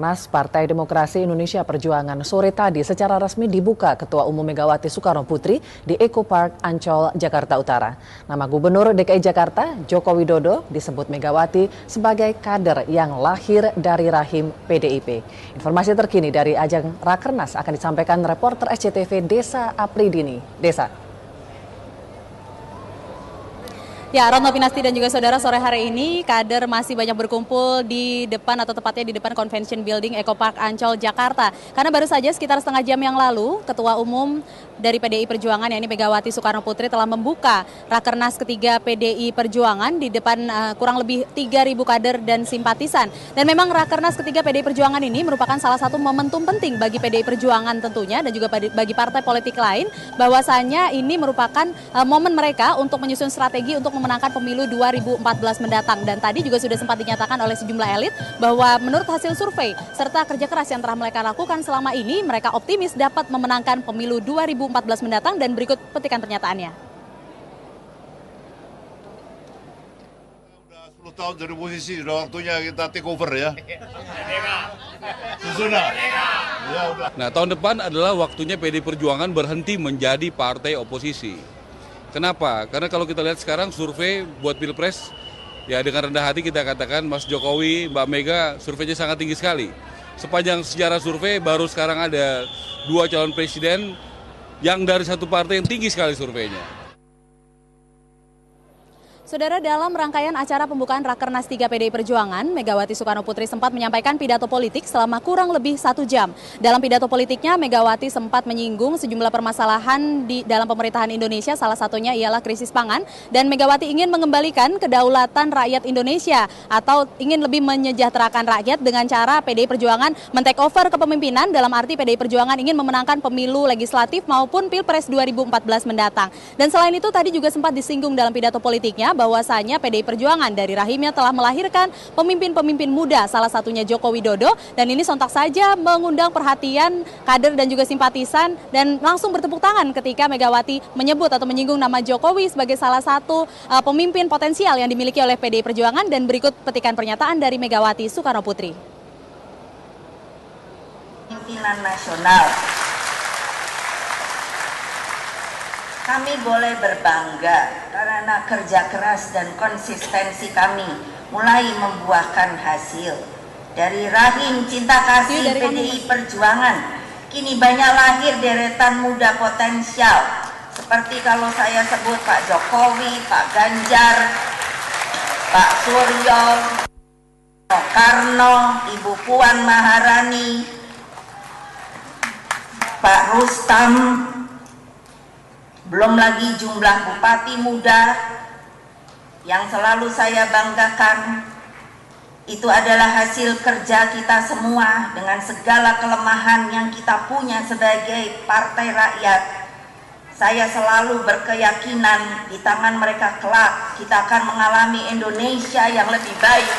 Rakernas Partai Demokrasi Indonesia Perjuangan sore tadi secara resmi dibuka Ketua Umum Megawati Soekarno Putri di Eco Park Ancol, Jakarta Utara. Nama Gubernur DKI Jakarta, Joko Widodo, disebut Megawati sebagai kader yang lahir dari rahim PDIP. Informasi terkini dari ajang Rakernas akan disampaikan reporter SCTV Desa Apridini. Desa. Ya, Retno Pinasti dan juga saudara, sore hari ini kader masih banyak berkumpul di depan atau tepatnya di depan Convention Building Eco Park Ancol, Jakarta. Karena baru saja sekitar setengah jam yang lalu, Ketua Umum dari PDI Perjuangan, yakni Megawati Soekarno Putri, telah membuka Rakernas ketiga PDI Perjuangan di depan kurang lebih 3.000 kader dan simpatisan. Dan memang Rakernas ketiga PDI Perjuangan ini merupakan salah satu momentum penting bagi PDI Perjuangan tentunya dan juga bagi partai politik lain, bahwasanya ini merupakan momen mereka untuk menyusun strategi untuk memenangkan pemilu 2014 mendatang. Dan tadi juga sudah sempat dinyatakan oleh sejumlah elit bahwa menurut hasil survei serta kerja keras yang telah mereka lakukan selama ini, mereka optimis dapat memenangkan pemilu 2014 mendatang. Dan berikut petikan pernyataannya. Udah 10 tahun dari posisi, sudah waktunya kita take over ya. Sudah. Ya, udah. Nah, tahun depan adalah waktunya PDI Perjuangan berhenti menjadi partai oposisi. Kenapa? Karena kalau kita lihat sekarang survei buat Pilpres, ya dengan rendah hati kita katakan Mas Jokowi, Mbak Mega, surveinya sangat tinggi sekali. Sepanjang sejarah survei baru sekarang ada 2 calon presiden yang dari satu partai yang tinggi sekali surveinya. Saudara, dalam rangkaian acara pembukaan Rakernas 3 PDI Perjuangan, Megawati Soekarno Putri sempat menyampaikan pidato politik selama kurang lebih 1 jam. Dalam pidato politiknya, Megawati sempat menyinggung sejumlah permasalahan di dalam pemerintahan Indonesia, salah satunya ialah krisis pangan, dan Megawati ingin mengembalikan kedaulatan rakyat Indonesia atau ingin lebih menyejahterakan rakyat dengan cara PDI Perjuangan men-take over kepemimpinan, dalam arti PDI Perjuangan ingin memenangkan pemilu legislatif maupun Pilpres 2014 mendatang. Dan selain itu tadi juga sempat disinggung dalam pidato politiknya bahwasanya PDI Perjuangan dari rahimnya telah melahirkan pemimpin-pemimpin muda, salah satunya Joko Widodo, dan ini sontak saja mengundang perhatian kader dan juga simpatisan, dan langsung bertepuk tangan ketika Megawati menyebut atau menyinggung nama Jokowi sebagai salah satu pemimpin potensial yang dimiliki oleh PDI Perjuangan. Dan berikut petikan pernyataan dari Megawati Soekarno Putri. Pimpinan nasional, kami boleh berbangga karena kerja keras dan konsistensi kami mulai membuahkan hasil. Dari rahim cinta kasih PDI Perjuangan, kini banyak lahir deretan muda potensial. Seperti kalau saya sebut Pak Jokowi, Pak Ganjar, Pak Suryo, Soekarno, Ibu Puan Maharani, Pak Rustam, belum lagi jumlah bupati muda yang selalu saya banggakan. Itu adalah hasil kerja kita semua dengan segala kelemahan yang kita punya sebagai partai rakyat. Saya selalu berkeyakinan di tangan mereka kelak kita akan mengalami Indonesia yang lebih baik.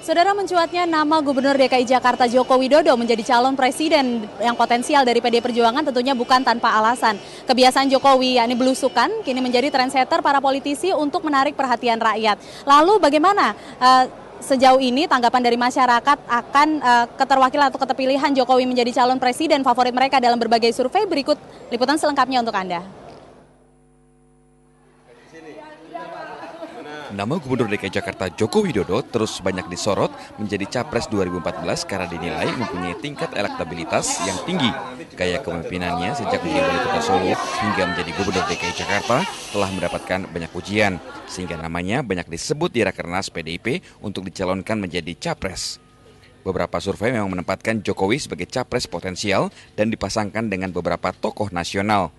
Saudara, mencuatnya nama Gubernur DKI Jakarta Joko Widodo menjadi calon presiden yang potensial dari PDI Perjuangan tentunya bukan tanpa alasan. Kebiasaan Jokowi, yakni belusukan, kini menjadi trendsetter para politisi untuk menarik perhatian rakyat. Lalu bagaimana sejauh ini tanggapan dari masyarakat akan keterwakilan atau keterpilihan Jokowi menjadi calon presiden favorit mereka dalam berbagai survei? Berikut liputan selengkapnya untuk Anda. Nama Gubernur DKI Jakarta Joko Widodo terus banyak disorot menjadi Capres 2014 karena dinilai mempunyai tingkat elektabilitas yang tinggi. Gaya kepemimpinannya sejak menjadi wali kota Solo hingga menjadi Gubernur DKI Jakarta telah mendapatkan banyak pujian, sehingga namanya banyak disebut di Rakernas PDIP untuk dicalonkan menjadi Capres. Beberapa survei memang menempatkan Jokowi sebagai Capres potensial dan dipasangkan dengan beberapa tokoh nasional.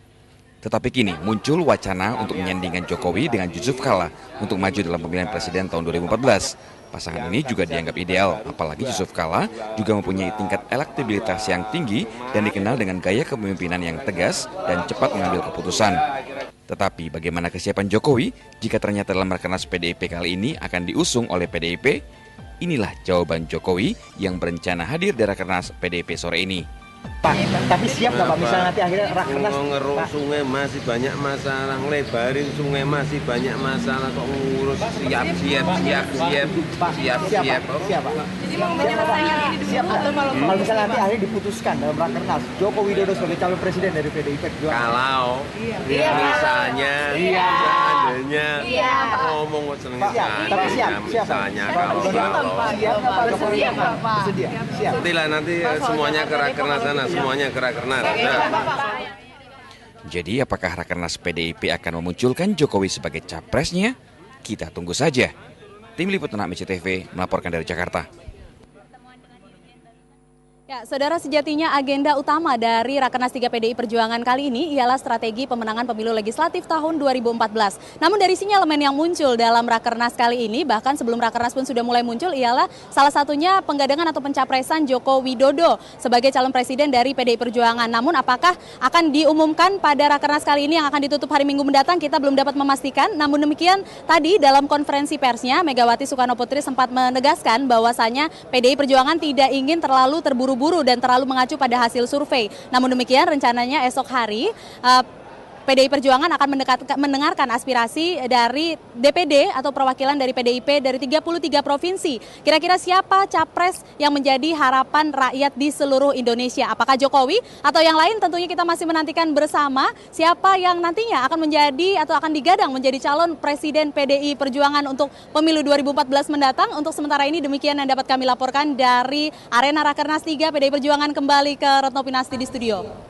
Tetapi kini muncul wacana untuk menyandingkan Jokowi dengan Yusuf Kala untuk maju dalam pemilihan presiden tahun 2014. Pasangan ini juga dianggap ideal, apalagi Yusuf Kala juga mempunyai tingkat elektabilitas yang tinggi dan dikenal dengan gaya kepemimpinan yang tegas dan cepat mengambil keputusan. Tetapi bagaimana kesiapan Jokowi jika ternyata dalam Rakernas PDIP kali ini akan diusung oleh PDIP? Inilah jawaban Jokowi yang berencana hadir di Rakernas PDIP sore ini. Pak, tapi siap nggak Pak misalnya nanti akhirnya Rakernas ngeruk sungai masih banyak masalah, ngelebarin sungai masih banyak masalah, kok ngurus siap Pak. Siap Pak. Kalau misalnya nanti akhirnya diputuskan dalam Rakernas Joko Widodo sebagai calon presiden dari PDIP Perjuangan. Kalau misalnya seandainya ngomong seneng misalnya kalau Bersedia. Siap. nantilah nanti semuanya ke Rakernas sana, semuanya ke Rakernas. Jadi apakah Rakernas PDIP akan memunculkan Jokowi sebagai capresnya? Kita tunggu saja. Tim Liputan AMC TV melaporkan dari Jakarta. Ya, saudara, sejatinya agenda utama dari Rakernas 3 PDI Perjuangan kali ini ialah strategi pemenangan pemilu legislatif tahun 2014. Namun dari sinyalemen yang muncul dalam Rakernas kali ini, bahkan sebelum Rakernas pun sudah mulai muncul, ialah salah satunya penggadangan atau pencapresan Joko Widodo sebagai calon presiden dari PDI Perjuangan. Namun apakah akan diumumkan pada Rakernas kali ini yang akan ditutup hari Minggu mendatang, kita belum dapat memastikan. Namun demikian, tadi dalam konferensi persnya, Megawati Soekarno Putri sempat menegaskan bahwasanya PDI Perjuangan tidak ingin terlalu terburu-buru dan terlalu mengacu pada hasil survei. Namun demikian, rencananya esok hari PDI Perjuangan akan mendengarkan aspirasi dari DPD atau perwakilan dari PDIP dari 33 provinsi. Kira-kira siapa capres yang menjadi harapan rakyat di seluruh Indonesia? Apakah Jokowi atau yang lain? Tentunya kita masih menantikan bersama siapa yang nantinya akan menjadi atau akan digadang menjadi calon presiden PDI Perjuangan untuk pemilu 2014 mendatang. Untuk sementara ini demikian yang dapat kami laporkan dari arena Rakernas 3 PDI Perjuangan. Kembali ke Retno Pinasti di studio.